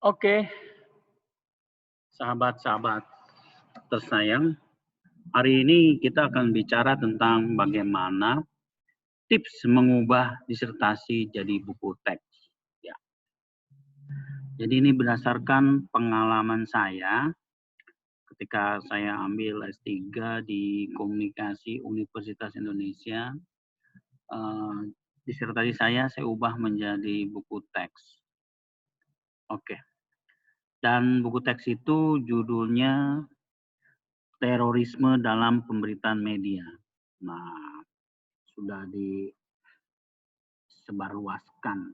Oke, sahabat-sahabat tersayang, hari ini kita akan bicara tentang bagaimana tips mengubah disertasi jadi buku teks. Ya. Jadi ini berdasarkan pengalaman saya ketika saya ambil S3 di Komunikasi Universitas Indonesia. Eh, Disertasi saya ubah menjadi buku teks. Oke. Dan buku teks itu judulnya Terorisme dalam Pemberitaan Media. Nah, sudah disebarluaskan.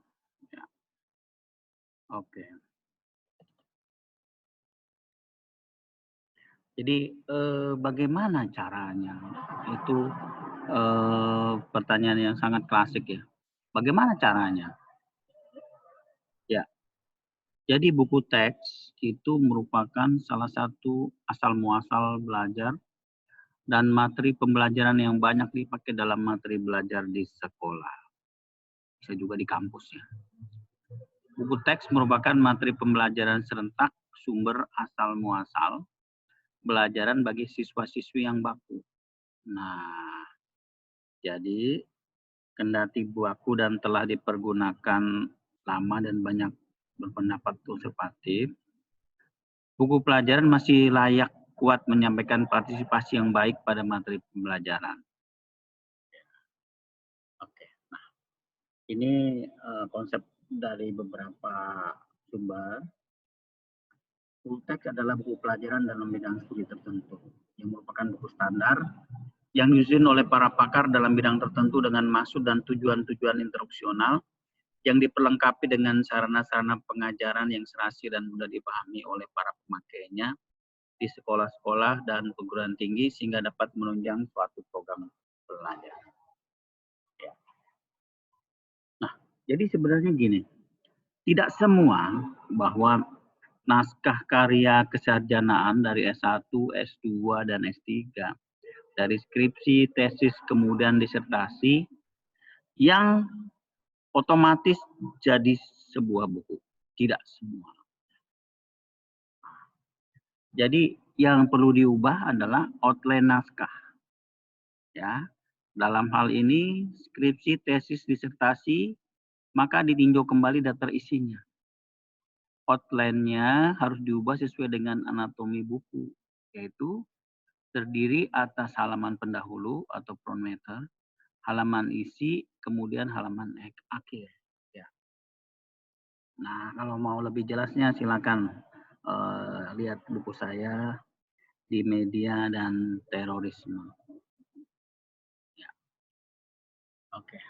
Ya. Oke. Jadi bagaimana caranya? Itu pertanyaan yang sangat klasik ya. Bagaimana caranya? Ya. Jadi buku teks itu merupakan salah satu asal muasal belajar dan materi pembelajaran yang banyak dipakai dalam materi belajar di sekolah. Bisa juga di kampus ya. Buku teks merupakan materi pembelajaran serentak sumber asal muasal pembelajaran bagi siswa-siswi yang baku. Nah, jadi kendati baku dan telah dipergunakan lama dan banyak berpendapat konservatif, buku pelajaran masih layak kuat menyampaikan partisipasi yang baik pada materi pembelajaran. Oke, nah ini konsep dari beberapa sumber. Buku teks adalah buku pelajaran dalam bidang studi tertentu yang merupakan buku standar yang disusun oleh para pakar dalam bidang tertentu dengan maksud dan tujuan-tujuan instruksional yang diperlengkapi dengan sarana-sarana pengajaran yang serasi dan mudah dipahami oleh para pemakainya di sekolah-sekolah dan perguruan tinggi sehingga dapat menunjang suatu program pelajaran. Ya. Nah, jadi sebenarnya gini, tidak semua bahwa naskah karya kesarjanaan dari S1, S2, dan S3, dari skripsi, tesis, kemudian disertasi, yang otomatis jadi sebuah buku. Tidak semua. Jadi yang perlu diubah adalah outline naskah. Ya, dalam hal ini skripsi, tesis, disertasi, maka ditinjau kembali daftar isinya. Outline-nya harus diubah sesuai dengan anatomi buku, yaitu terdiri atas halaman pendahulu atau front matter, halaman isi, kemudian halaman akhir. Ya. Nah, kalau mau lebih jelasnya silakan lihat buku saya di Media dan Terorisme. Ya. Oke.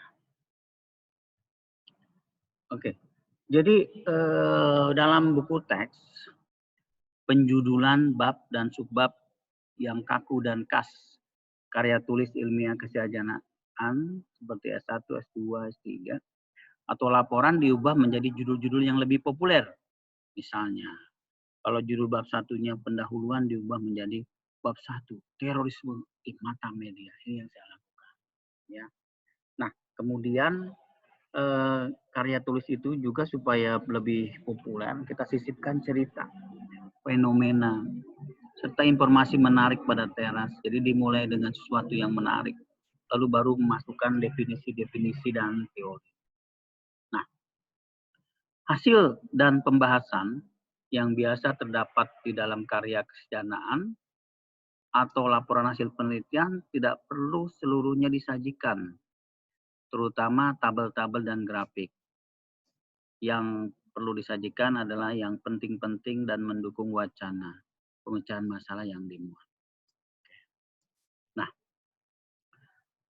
Oke. Jadi dalam buku teks penjudulan bab dan subbab yang kaku dan khas karya tulis ilmiah kesarjanaan seperti S1, S2, S3 atau laporan diubah menjadi judul-judul yang lebih populer. Misalnya, kalau judul bab satunya pendahuluan diubah menjadi bab 1, terorisme di mata media. Ini yang saya lakukan. Ya. Nah, kemudian karya tulis itu juga supaya lebih populer, kita sisipkan cerita, fenomena, serta informasi menarik pada teras. Jadi dimulai dengan sesuatu yang menarik, lalu baru memasukkan definisi-definisi dan teori. Nah, hasil dan pembahasan yang biasa terdapat di dalam karya kesarjanaan atau laporan hasil penelitian tidak perlu seluruhnya disajikan, terutama tabel-tabel dan grafik. Yang perlu disajikan adalah yang penting-penting dan mendukung wacana pemecahan masalah yang dimuat. Nah,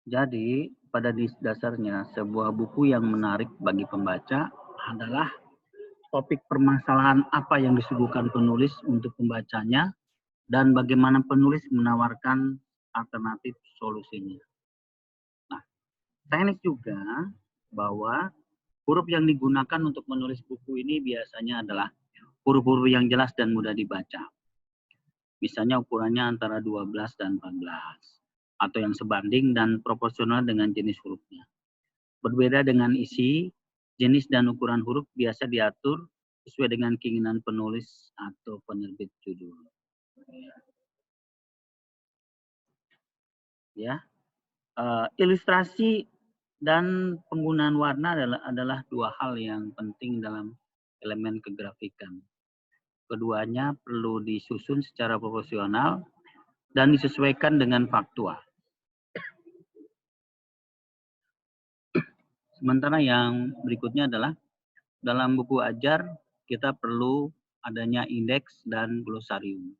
jadi pada dasarnya sebuah buku yang menarik bagi pembaca adalah topik permasalahan apa yang disuguhkan penulis untuk pembacanya dan bagaimana penulis menawarkan alternatif solusinya. Nah, teknik juga bahwa huruf yang digunakan untuk menulis buku ini biasanya adalah huruf-huruf yang jelas dan mudah dibaca. Misalnya ukurannya antara 12 dan 14. Atau yang sebanding dan proporsional dengan jenis hurufnya. Berbeda dengan isi, jenis dan ukuran huruf biasa diatur sesuai dengan keinginan penulis atau penerbit judul. Ya, ilustrasi dan penggunaan warna adalah dua hal yang penting dalam elemen kegrafikan. Keduanya perlu disusun secara proporsional dan disesuaikan dengan faktual. Sementara yang berikutnya adalah dalam buku ajar kita perlu adanya indeks dan glosarium.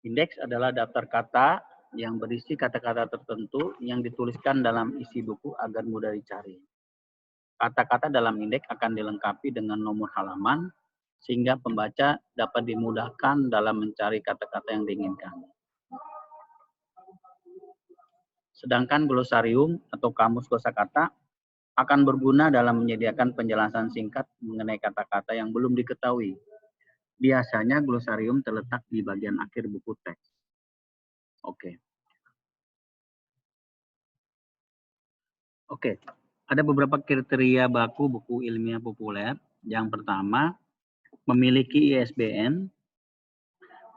Indeks adalah daftar kata yang berisi kata-kata tertentu yang dituliskan dalam isi buku agar mudah dicari. Kata-kata dalam indeks akan dilengkapi dengan nomor halaman sehingga pembaca dapat dimudahkan dalam mencari kata-kata yang diinginkan. Sedangkan glosarium atau kamus kosakata akan berguna dalam menyediakan penjelasan singkat mengenai kata-kata yang belum diketahui. Biasanya glosarium terletak di bagian akhir buku teks. Oke, ada beberapa kriteria baku buku ilmiah populer. Yang pertama, memiliki ISBN,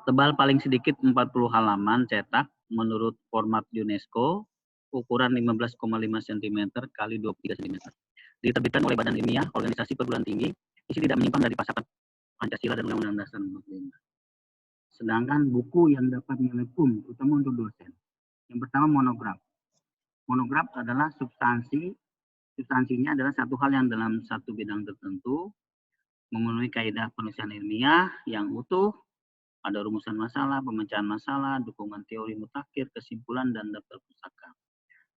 tebal paling sedikit 40 halaman cetak menurut format UNESCO, ukuran 15,5 cm x 23 cm. Diterbitkan oleh Badan Ilmiah Organisasi Perguruan Tinggi, isi tidak menyimpang dari pasaran Pancasila dan Undang-Undang Dasar 45. Sedangkan buku yang dapat nilai PUM, terutama untuk dosen. Yang pertama monograf. Monograf adalah substansinya adalah satu hal yang dalam satu bidang tertentu, memenuhi kaidah penulisan ilmiah yang utuh, ada rumusan masalah, pemecahan masalah, dukungan teori mutakhir, kesimpulan, dan daftar pustaka.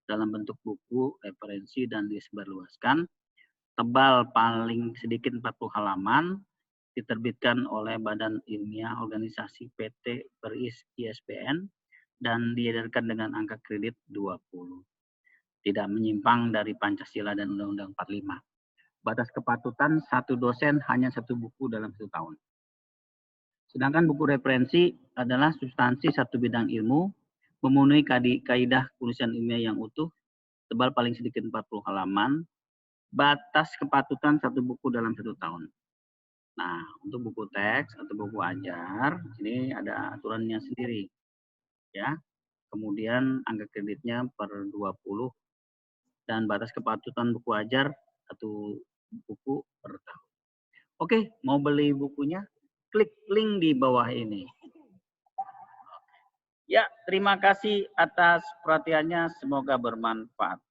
Dalam bentuk buku, referensi, dan disebarluaskan, tebal paling sedikit 40 halaman, diterbitkan oleh Badan Ilmiah Organisasi PT ber-ISBN, dan diedarkan dengan angka kredit 20. Tidak menyimpang dari Pancasila dan Undang-Undang 45. Batas kepatutan satu dosen hanya satu buku dalam 1 tahun. Sedangkan buku referensi adalah substansi satu bidang ilmu, memenuhi kaidah penulisan ilmiah yang utuh, tebal paling sedikit 40 halaman, batas kepatutan satu buku dalam 1 tahun. Nah, untuk buku teks atau buku ajar, ini ada aturannya sendiri. Ya. Kemudian angka kreditnya per 20 dan batas kepatutan buku ajar satu buku per tahun. Oke, mau beli bukunya? Klik link di bawah ini. Ya, terima kasih atas perhatiannya. Semoga bermanfaat.